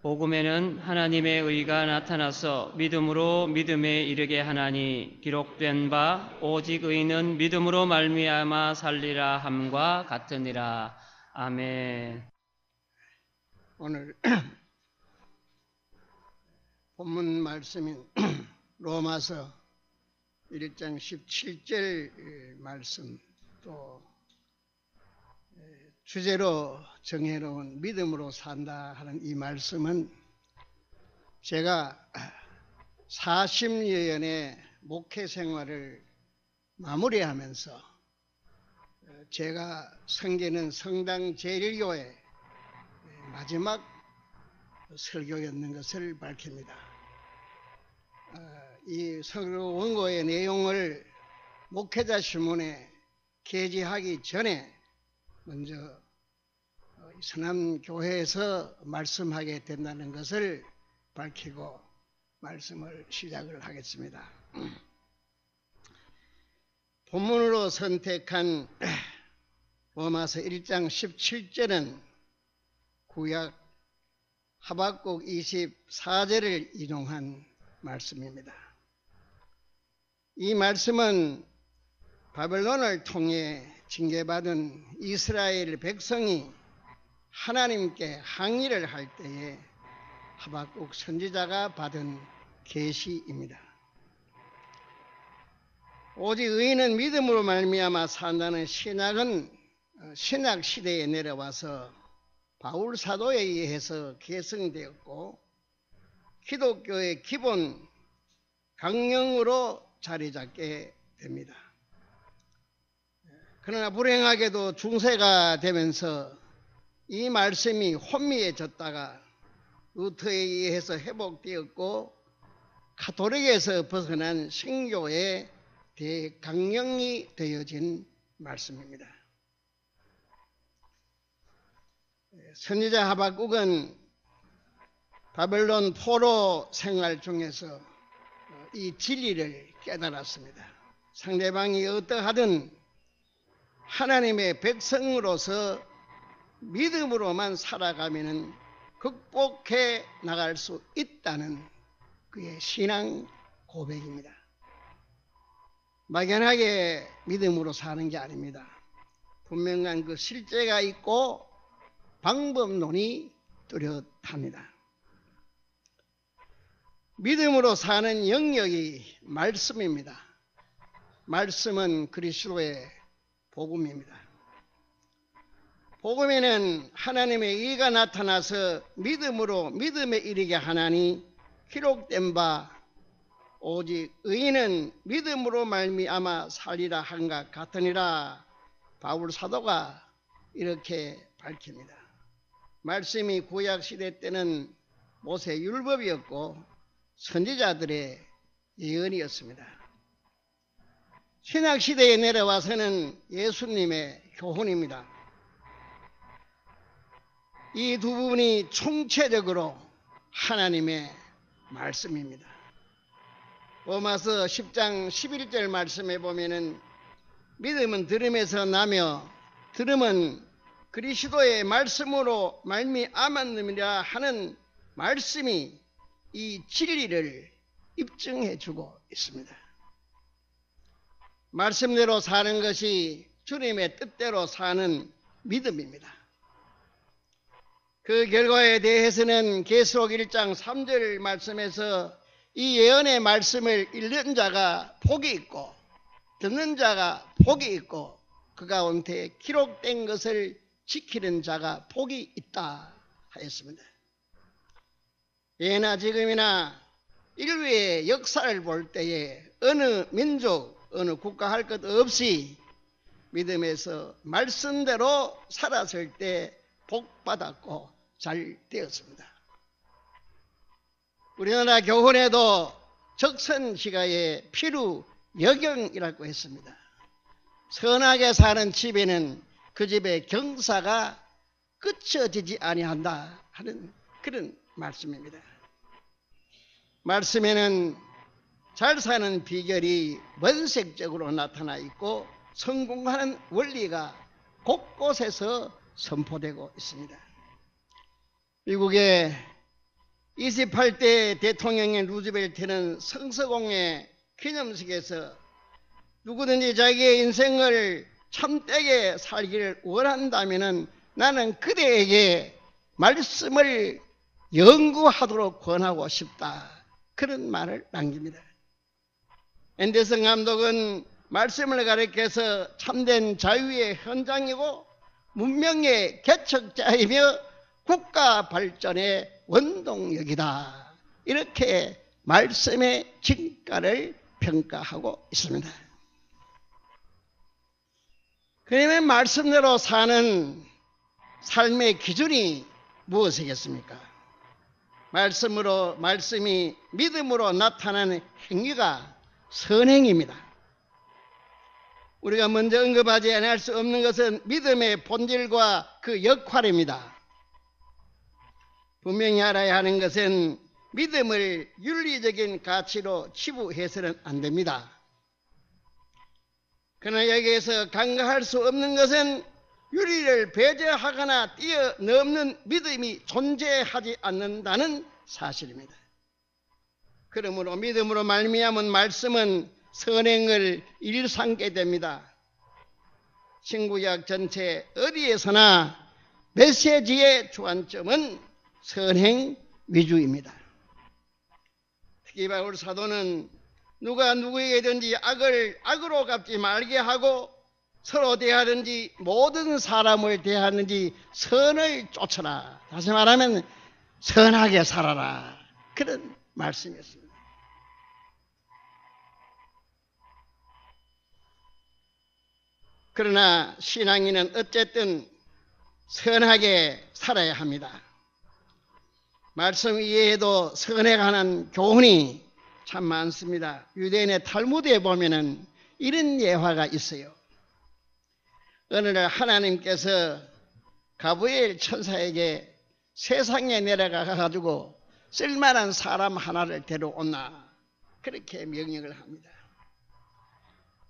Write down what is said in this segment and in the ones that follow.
복음에는 하나님의 의가 나타나서 믿음으로 믿음에 이르게 하나니 기록된 바 오직 의인은 믿음으로 말미암아 살리라 함과 같으니라. 아멘. 오늘 본문 말씀인 로마서 1장 17절 말씀, 또 주제로 정해놓은 믿음으로 산다 하는 이 말씀은 제가 40여 년의 목회 생활을 마무리하면서 제가 섬기는 성당 제1교회 마지막 설교였는 것을 밝힙니다. 이 설교 원고의 내용을 목회자 신문에 게재하기 전에 먼저 서남교회에서 말씀하게 된다는 것을 밝히고 말씀을 시작을 하겠습니다. 본문으로 선택한 로마서 1장 17절은 구약 하박국 24절을 인용한 말씀입니다. 이 말씀은 바벨론을 통해 징계받은 이스라엘 백성이 하나님께 항의를 할 때에 하박국 선지자가 받은 계시입니다. 오직 의인은 믿음으로 말미암아 산다는 신약은 신약 시대에 내려와서 바울 사도에 의해서 계승되었고 기독교의 기본 강령으로 자리 잡게 됩니다. 그러나 불행하게도 중세가 되면서 이 말씀이 혼미해졌다가 루터에 의해서 회복되었고 가톨릭에서 벗어난 신교의 대강령이 되어진 말씀입니다. 선지자 하박국은 바벨론 포로 생활 중에서 이 진리를 깨달았습니다. 상대방이 어떠하든 하나님의 백성으로서 믿음으로만 살아가면 극복해 나갈 수 있다는 그의 신앙 고백입니다. 막연하게 믿음으로 사는 게 아닙니다. 분명한 그 실제가 있고 방법론이 뚜렷합니다. 믿음으로 사는 영역이 말씀입니다. 말씀은 그리스도의 복음입니다. 복음에는 하나님의 의가 나타나서 믿음으로 믿음에 이르게 하나니 기록된 바 오직 의인은 믿음으로 말미암아 살리라 한가 같으니라. 바울 사도가 이렇게 밝힙니다. 말씀이 구약 시대 때는 모세 율법이었고 선지자들의 예언이었습니다. 신약 시대에 내려와서는 예수님의 교훈입니다. 이 두 부분이 총체적으로 하나님의 말씀입니다. 로마서 10장 11절 말씀에 보면은 믿음은 들음에서 나며 들음은 그리스도의 말씀으로 말미암았느니라 하는 말씀이 이 진리를 입증해 주고 있습니다. 말씀대로 사는 것이 주님의 뜻대로 사는 믿음입니다. 그 결과에 대해서는 계시록 1장 3절 말씀에서 이 예언의 말씀을 읽는 자가 복이 있고 듣는 자가 복이 있고 그 가운데 기록된 것을 지키는 자가 복이 있다 하였습니다. 예나 지금이나 인류의 역사를 볼 때에 어느 민족, 어느 국가 할 것 없이 믿음에서 말씀대로 살았을 때 복받았고 잘 되었습니다. 우리나라 교훈에도 적선지가의 필우 여경이라고 했습니다. 선하게 사는 집에는 그 집의 경사가 끝쳐지지 아니한다 하는 그런 말씀입니다. 말씀에는 잘 사는 비결이 원색적으로 나타나 있고 성공하는 원리가 곳곳에서 선포되고 있습니다. 미국의 28대 대통령인 루즈벨트는 성서공회 기념식에서 누구든지 자기의 인생을 참되게 살기를 원한다면 나는 그대에게 말씀을 연구하도록 권하고 싶다. 그런 말을 남깁니다. 앤더슨 감독은 말씀을 가리켜서 참된 자유의 현장이고 문명의 개척자이며 국가 발전의 원동력이다. 이렇게 말씀의 진가를 평가하고 있습니다. 그러면 말씀대로 사는 삶의 기준이 무엇이겠습니까? 말씀이 믿음으로 나타나는 행위가 선행입니다. 우리가 먼저 언급하지 않을 수 없는 것은 믿음의 본질과 그 역할입니다. 분명히 알아야 하는 것은 믿음을 윤리적인 가치로 치부해서는 안 됩니다. 그러나 여기에서 간과할 수 없는 것은 윤리를 배제하거나 뛰어넘는 믿음이 존재하지 않는다는 사실입니다. 그러므로 믿음으로 말미암은 말씀은 선행을 일삼게 됩니다. 신구약 전체 어디에서나 메시지의 주안점은 선행 위주입니다. 특히 바울 사도는 누가 누구에게든지 악을 악으로 갚지 말게 하고 서로 대하든지 모든 사람을 대하든지 선을 쫓아라. 다시 말하면 선하게 살아라. 그런 말씀이었습니다. 그러나 신앙인은 어쨌든 선하게 살아야 합니다. 말씀 이외에도 선에 관한 교훈이 참 많습니다. 유대인의 탈무드에 보면은 이런 예화가 있어요. 어느 날 하나님께서 가브리엘 천사에게 세상에 내려가 가지고 쓸만한 사람 하나를 데려오나 그렇게 명령을 합니다.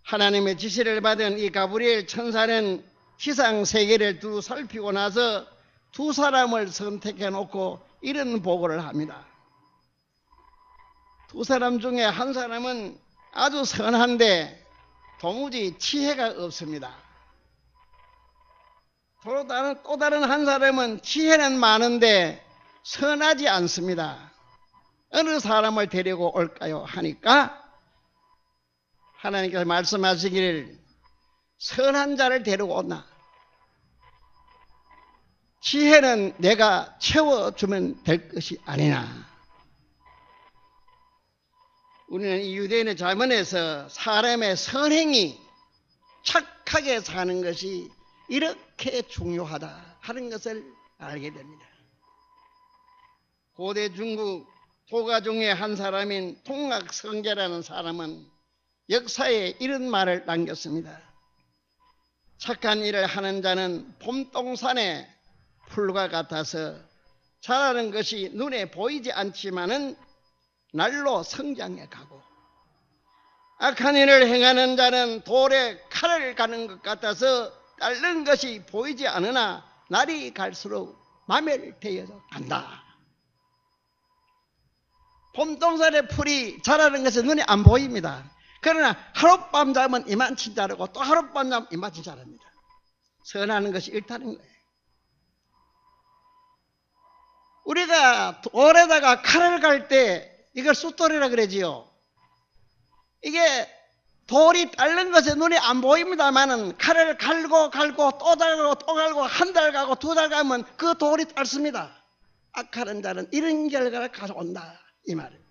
하나님의 지시를 받은 이 가브리엘 천사는 지상 세계를 살피고 나서 두 사람을 선택해 놓고 이런 보고를 합니다. 두 사람 중에 한 사람은 아주 선한데 도무지 지혜가 없습니다. 또 다른 한 사람은 지혜는 많은데 선하지 않습니다. 어느 사람을 데리고 올까요? 하니까 하나님께서 말씀하시기를 선한 자를 데리고 온나 지혜는 내가 채워주면 될 것이 아니나. 우리는 이 유대인의 자문에서 사람의 선행이 착하게 사는 것이 이렇게 중요하다 하는 것을 알게 됩니다. 고대 중국 도가 중에 한 사람인 통학성제라는 사람은 역사에 이런 말을 남겼습니다. 착한 일을 하는 자는 봄동산의 풀과 같아서 자라는 것이 눈에 보이지 않지만은 날로 성장해 가고, 악한 일을 행하는 자는 돌에 칼을 가는 것 같아서 닳는 것이 보이지 않으나 날이 갈수록 마멸되어서 간다. 봄동산의 풀이 자라는 것은 눈에 안 보입니다. 그러나 하룻밤 자면 이만치 자라고 또 하룻밤 자면 이만치 자랍니다. 선하는 것이 옳다는 거예요. 우리가 돌에다가 칼을 갈 때 이걸 숫돌이라 그러지요. 이게 돌이 닳는 것에 눈에 안 보입니다만은 칼을 갈고 또 갈고 또 갈고 한 달 가고 두 달 가면 그 돌이 닳습니다. 악하는 자는 이런 결과를 가져온다 이 말이에요.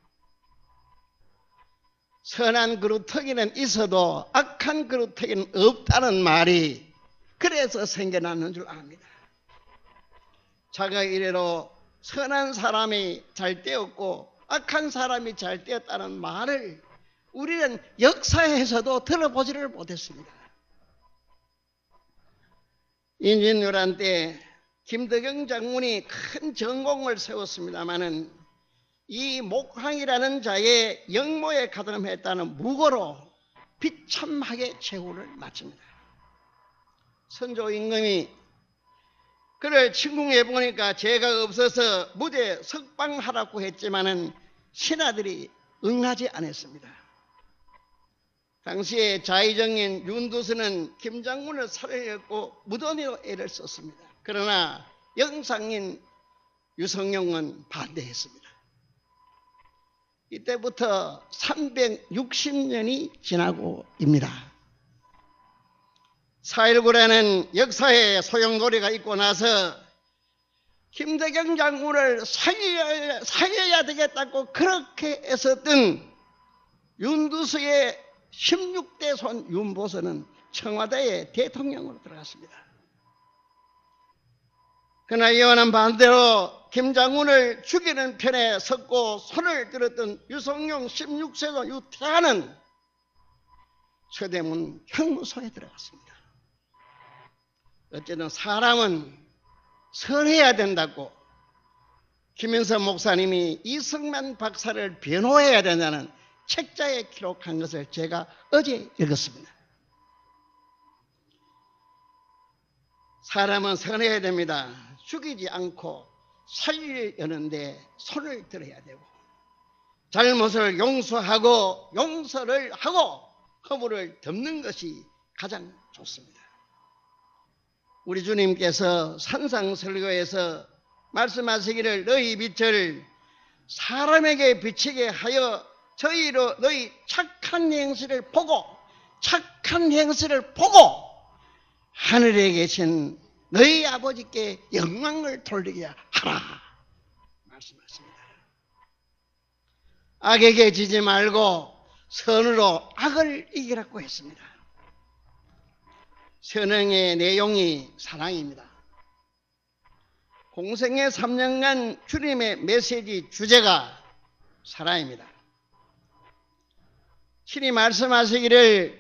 선한 그루터기는 있어도 악한 그루터기는 없다는 말이 그래서 생겨나는 줄 압니다. 자가 이래로 선한 사람이 잘 되었고 악한 사람이 잘 되었다는 말을 우리는 역사에서도 들어보지를 못했습니다. 인진유란 때 김덕영 장군이 큰 전공을 세웠습니다마는 이 목항이라는 자의 영모에 가담했다는 무고로 비참하게 최후를 마칩니다. 선조 임금이 그를 침공해 보니까 죄가 없어서 무죄 석방하라고 했지만은 신하들이 응하지 않았습니다. 당시에 좌의정인 윤두수는 김장군을 살해했고 무던히도 애를 썼습니다. 그러나 영상인 유성룡은 반대했습니다. 이때부터 360년이 지나고입니다. 4.19라는 역사의 소용돌이가 있고 나서 김대경 장군을 살려야 되겠다고 그렇게 애썼던 윤두수의 16대 손 윤보선은 청와대에 대통령으로 들어갔습니다. 그러나 이와는 반대로 김장군을 죽이는 편에 섰고 손을 들었던 유성룡 16세도 유태하는 서대문 형무소에 들어갔습니다. 어쨌든 사람은 선해야 된다고 김인선 목사님이 이승만 박사를 변호해야 된다는 책자에 기록한 것을 제가 어제 읽었습니다. 사람은 선해야 됩니다. 죽이지 않고 살리려는데 손을 들어야 되고 잘못을 용서하고 용서를 하고 허물을 덮는 것이 가장 좋습니다. 우리 주님께서 산상설교에서 말씀하시기를 너희 빛을 사람에게 비치게 하여 저희로 너희 착한 행실을 보고 하늘에 계신 너희 아버지께 영광을 돌리게 하라 말씀하십니다. 악에게 지지 말고 선으로 악을 이기라고 했습니다. 선행의 내용이 사랑입니다. 공생의 3년간 주님의 메시지 주제가 사랑입니다. 친히 말씀하시기를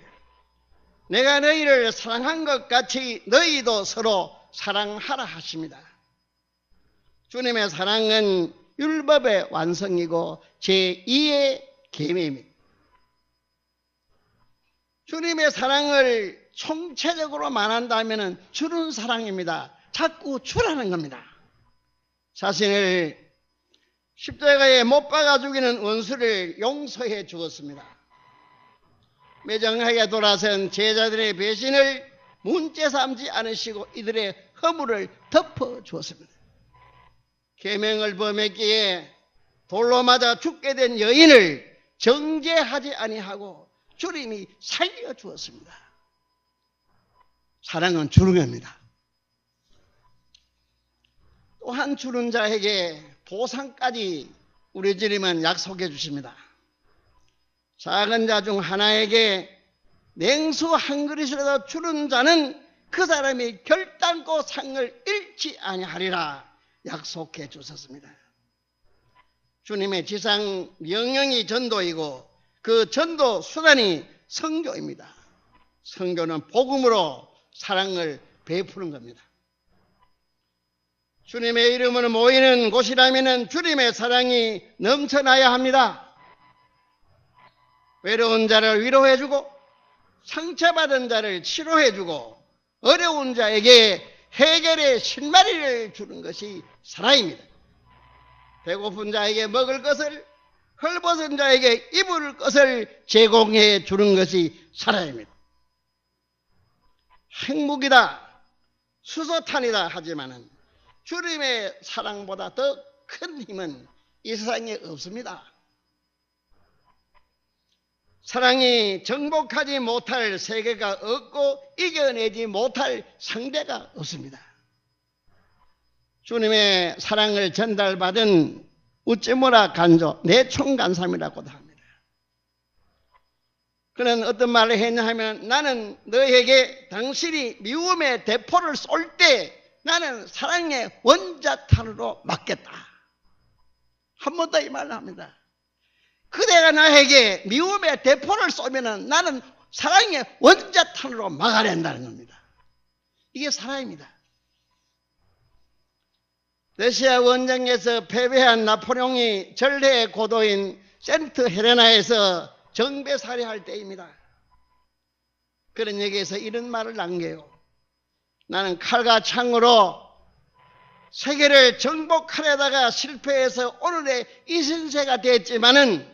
내가 너희를 사랑한 것 같이 너희도 서로 사랑하라 하십니다. 주님의 사랑은 율법의 완성이고 제2의 계명입니다. 주님의 사랑을 총체적으로 말한다면 주는 사랑입니다. 자꾸 주라는 겁니다. 자신을 십자가에 못 박아 죽이는 원수를 용서해 주었습니다. 매정하게 돌아선 제자들의 배신을 문제 삼지 않으시고 이들의 허물을 덮어 주었습니다. 계명을 범했기에 돌로 맞아 죽게 된 여인을 정죄하지 아니하고 주님이 살려 주었습니다. 사랑은 주는 겁니다. 또한 주는 자에게 보상까지 우리 주님은 약속해 주십니다. 작은 자 중 하나에게 냉수 한 그릇이라도 주는 자는 그 사람이 결단코 상을 잃지 아니하리라 약속해 주셨습니다. 주님의 지상 명령이 전도이고 그 전도 수단이 선교입니다. 선교는 복음으로 사랑을 베푸는 겁니다. 주님의 이름으로 모이는 곳이라면 주님의 사랑이 넘쳐나야 합니다. 외로운 자를 위로해주고 상처받은 자를 치료해주고 어려운 자에게 해결의 실마리를 주는 것이 사랑입니다. 배고픈 자에게 먹을 것을, 헐벗은 자에게 입을 것을 제공해 주는 것이 사랑입니다. 행복이다, 수소탄이다 하지만은 주님의 사랑보다 더 큰 힘은 이 세상에 없습니다. 사랑이 정복하지 못할 세계가 없고 이겨내지 못할 상대가 없습니다. 주님의 사랑을 전달받은 우찌무라 간조 내총간삼이라고도 합니다. 그는 어떤 말을 했냐 하면 나는 너에게 당신이 미움의 대포를 쏠 때 나는 사랑의 원자탄으로 맞겠다. 한 번 더 이 말을 합니다. 그대가 나에게 미움의 대포를 쏘면 나는 사랑의 원자탄으로 막아낸다는 겁니다. 이게 사랑입니다. 러시아 원정에서 패배한 나폴레옹이 전래의 고도인 센트 헬레나에서 정배살이할 때입니다. 그런 얘기에서 이런 말을 남겨요. 나는 칼과 창으로 세계를 정복하려다가 실패해서 오늘의 이신세가 됐지만은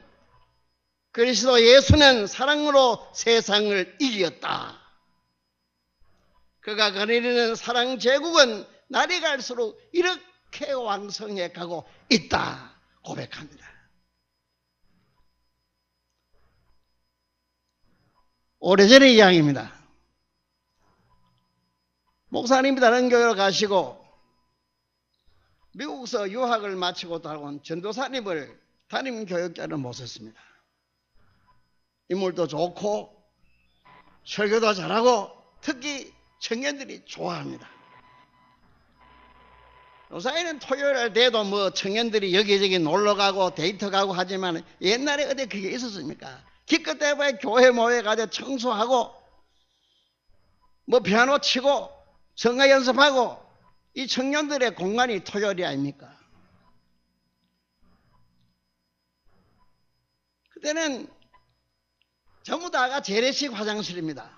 그리스도 예수는 사랑으로 세상을 이겼다. 그가 거느리는 사랑 제국은 날이 갈수록 이렇게 왕성해 가고 있다 고백합니다. 오래전의 이야기입니다. 목사님이 다른 교회로 가시고 미국에서 유학을 마치고 돌아온 전도사님을 담임 교육자로 모셨습니다. 인물도 좋고 설교도 잘하고 특히 청년들이 좋아합니다. 요새는 토요일 때도 뭐 청년들이 여기저기 놀러가고 데이트가고 하지만 옛날에 어디 그게 있었습니까? 기껏 해봐야 교회 모여가지고 청소하고 뭐 피아노 치고 성가 연습하고 이 청년들의 공간이 토요일이 아닙니까? 그때는 전부 다가 재래식 화장실입니다.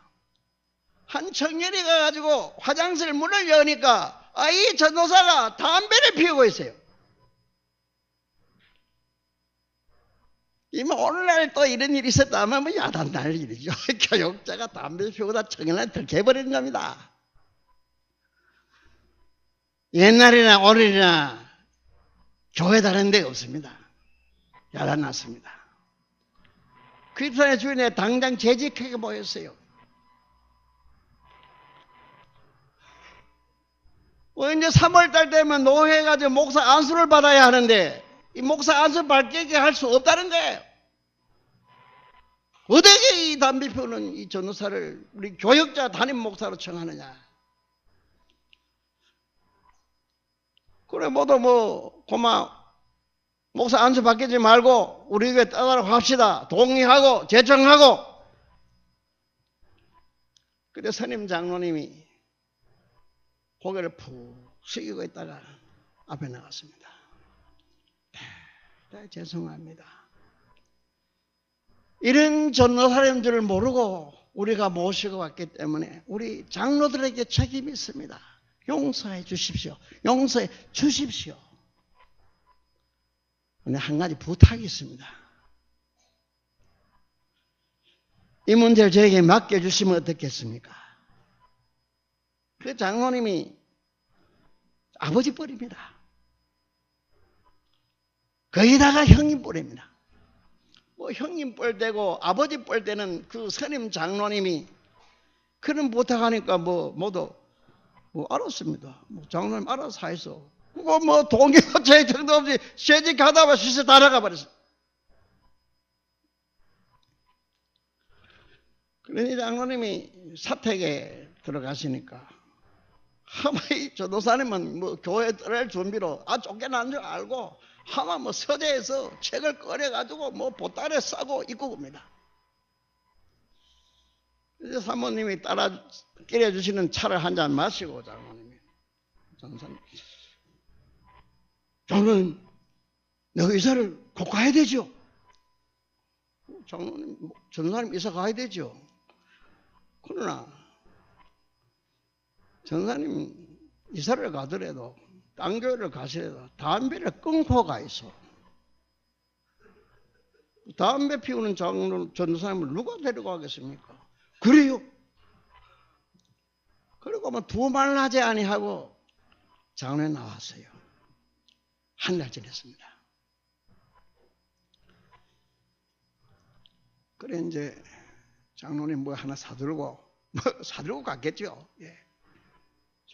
한 청년이 가가지고 화장실 문을 여니까 이 전도사가 담배를 피우고 있어요. 이모 오늘날 또 이런 일이 있었다면 뭐 야단날 일이죠. 교육자가 담배 피우다 청년을 들켜버리는 겁니다. 옛날이나 오늘이나 교회 다른 데 없습니다. 야단났습니다. 그리스도의 주인에 당장 재직하게 모였어요. 이제 3월달 되면 노회가지고 목사 안수를 받아야 하는데 이 목사 안수 받게 할 수 없다는 거예요. 어떻게 이 담배 피우는 이 전도사를 우리 교역자 담임 목사로 청하느냐. 그래 모두 뭐 고마 목사 안수 받기지 말고 우리 교회 따라가고 합시다. 동의하고 제청하고. 그래 선임 장로님이 고개를 푹 숙이고 있다가 앞에 나갔습니다. 죄송합니다. 이런 전도사님인 줄 모르고 우리가 모시고 왔기 때문에 우리 장로들에게 책임이 있습니다. 용서해 주십시오. 용서해 주십시오. 근데 한 가지 부탁이 있습니다. 이 문제를 저에게 맡겨주시면 어떻겠습니까? 그 장로님이 아버지 뻘입니다. 거기다가 형님 뻘입니다. 뭐 형님 뻘 되고 아버지 뻘 되는 그 선임 장로님이 그런 부탁하니까 뭐 모두 뭐 알았습니다. 뭐 장로님 알아서 하이소. 그거 뭐 동의도 제정도 없이 재직하다가 시세 다 나가 버렸어. 그러니 장로님이 사택에 들어가시니까 아마 이 전도사님은 뭐 교회 떠날 준비로 쫓겨난 줄 알고 아마 뭐 서재에서 책을 꺼내가지고 뭐 보따리에 싸고 입고 옵니다. 이제 사모님이 따라 끓여주시는 차를 한 잔 마시고 장로님, 장로님, 내가 이사를 곧 가야 되죠? 장로님, 전사님 이사 가야 되죠? 그러나 전사님 이사를 가더라도 딴 교회를 가시더라도 담배를 끊고 가 있어. 담배 피우는 전사님을 누가 데리고 가겠습니까? 그래요. 그리고 뭐 두 말 하지 아니하고 장로에 나왔어요. 한 달 지냈습니다. 그래 이제 장로님 뭐 하나 사들고 갔겠죠. 예.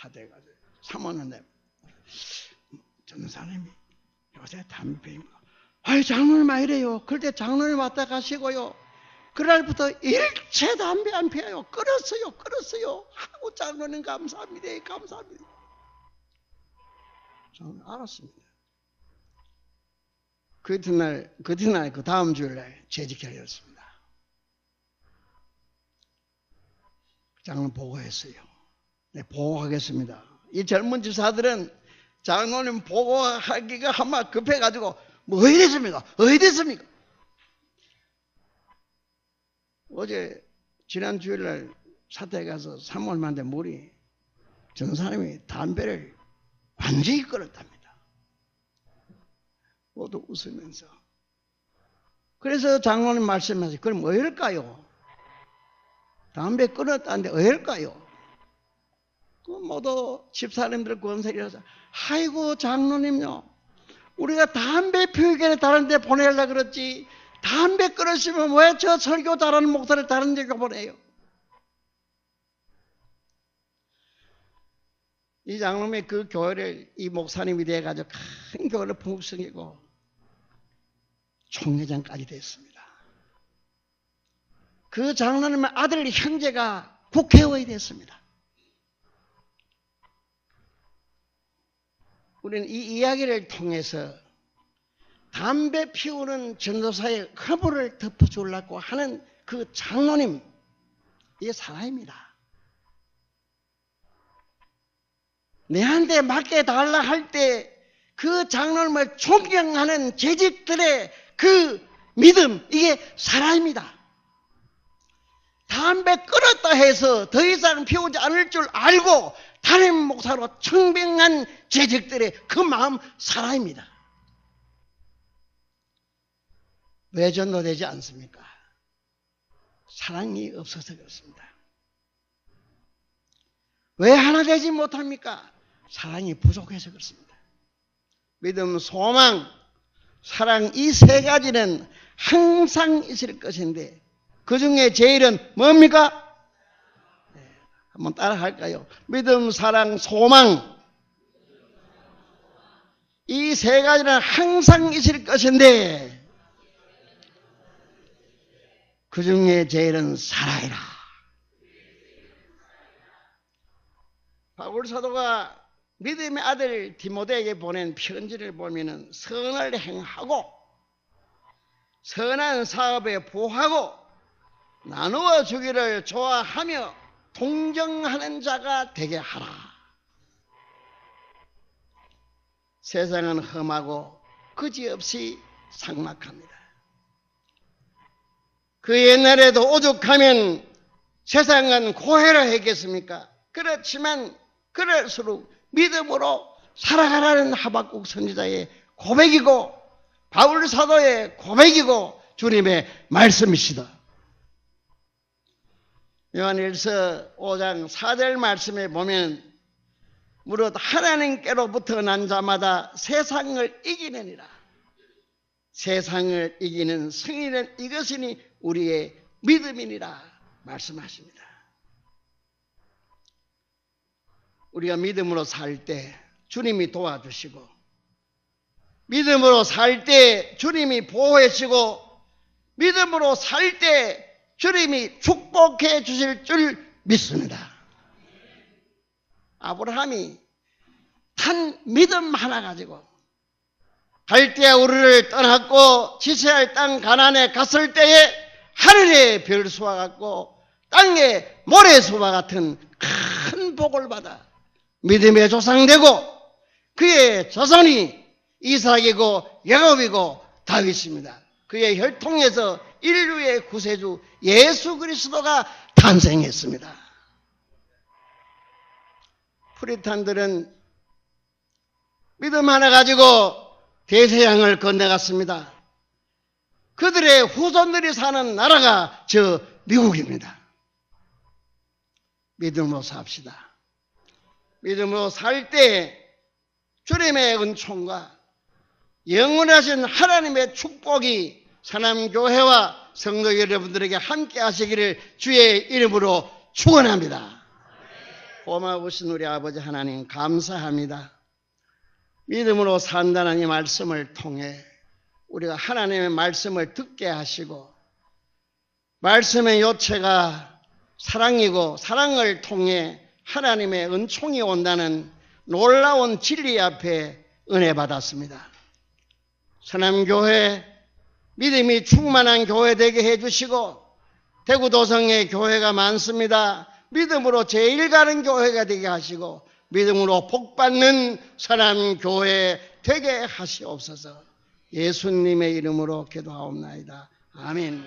사대가지고 사모는데 전사님이 요새 담배 피입니다. 아이 장로님 왜 이래요? 그럴 때 장로님 왔다 가시고요. 그날부터 일체 담배 안 피워요. 끊었어요. 하고 장로님 감사합니다. 감사합니다. 저는 알았습니다. 그 다음 주일날 재직하였습니다. 장로님 보고했어요. 네, 보고하겠습니다. 이 젊은 지사들은 장로님 보고하기가 한마 급해가지고 뭐 어디 됐습니까? 어제 지난 주일날 사택에 가서 사모님한테 물이 전사님이 담배를 완전히 끊었답니다. 모두 웃으면서. 그래서 장로님 말씀하세요. 그럼 어떨까요? 담배 끊었다는데 어떨까요? 모두 집사님들 권사님들 아이고 장로님요, 우리가 담배 피우기에 다른 데 보내려고 그랬지, 담배 끊으시면 왜 저 설교 잘하는 목사를 다른 데 보내요? 이 장로님의 그 교회를 이 목사님이 돼가지고 큰 교회를 풍성이고 총회장까지 됐습니다. 그 장로님의 아들 형제가 국회의원이 됐습니다. 우리는 이 이야기를 통해서 담배 피우는 전도사의 허물을 덮어주려고 하는 그 장로님, 이게 사람입니다. 내한테 맞게 달라 할 때 그 장로님을 존경하는 재직들의 그 믿음, 이게 사람입니다. 담배 끊었다 해서 더 이상 피우지 않을 줄 알고 담임 목사로 청병한 재직들의 그 마음, 사람입니다. 왜 전도되지 않습니까? 사랑이 없어서 그렇습니다. 왜 하나 되지 못합니까? 사랑이 부족해서 그렇습니다. 믿음, 소망, 사랑, 이 세 가지는 항상 있을 것인데 그 중에 제일은 뭡니까? 한번 따라 할까요? 믿음, 사랑, 소망, 이 세 가지는 항상 있을 것인데 그 중에 제일은 사랑이라. 바울 사도가 믿음의 아들 디모데에게 보낸 편지를 보면은 선을 행하고 선한 사업에 보하고 나누어 주기를 좋아하며 동정하는 자가 되게 하라. 세상은 험하고 그지없이 삭막합니다. 그 옛날에도 오죽하면 세상은 고해라 했겠습니까? 그렇지만 그럴수록 믿음으로 살아가라는 하박국 선지자의 고백이고 바울 사도의 고백이고 주님의 말씀이시다. 요한일서 5장 4절 말씀에 보면 무릇 하나님께로부터 난 자마다 세상을 이기느니라. 세상을 이기는 승리는 이것이니 우리의 믿음이니라 말씀하십니다. 우리가 믿음으로 살 때 주님이 도와주시고 믿음으로 살 때 주님이 보호해 주시고 믿음으로 살 때 주님이 축복해 주실 줄 믿습니다. 아브라함이 단 믿음 하나 가지고 갈대아 우르를 떠났고 지세할 땅 가나안에 갔을 때에 하늘의 별수와 같고 땅의 모래수와 같은 큰 복을 받아 믿음의 조상 되고 그의 자손이 이삭이고 야곱이고 다윗입니다. 그의 혈통에서 인류의 구세주 예수 그리스도가 탄생했습니다. 프리탄들은 믿음 하나 가지고 대서양을 건너갔습니다. 그들의 후손들이 사는 나라가 저 미국입니다. 믿음으로 삽시다. 믿음으로 살 때 주님의 은총과 영원하신 하나님의 축복이 서남교회와 성도 여러분들에게 함께 하시기를 주의 이름으로 축원합니다. 고마우신 우리 아버지 하나님 감사합니다. 믿음으로 산다는 이 말씀을 통해 우리가 하나님의 말씀을 듣게 하시고 말씀의 요체가 사랑이고 사랑을 통해 하나님의 은총이 온다는 놀라운 진리 앞에 은혜 받았습니다. 서남교회 믿음이 충만한 교회 되게 해주시고 대구 도성에 교회가 많습니다. 믿음으로 제일 가는 교회가 되게 하시고 믿음으로 복받는 서남교회 되게 하시옵소서. 예수님의 이름으로 기도하옵나이다. 아멘.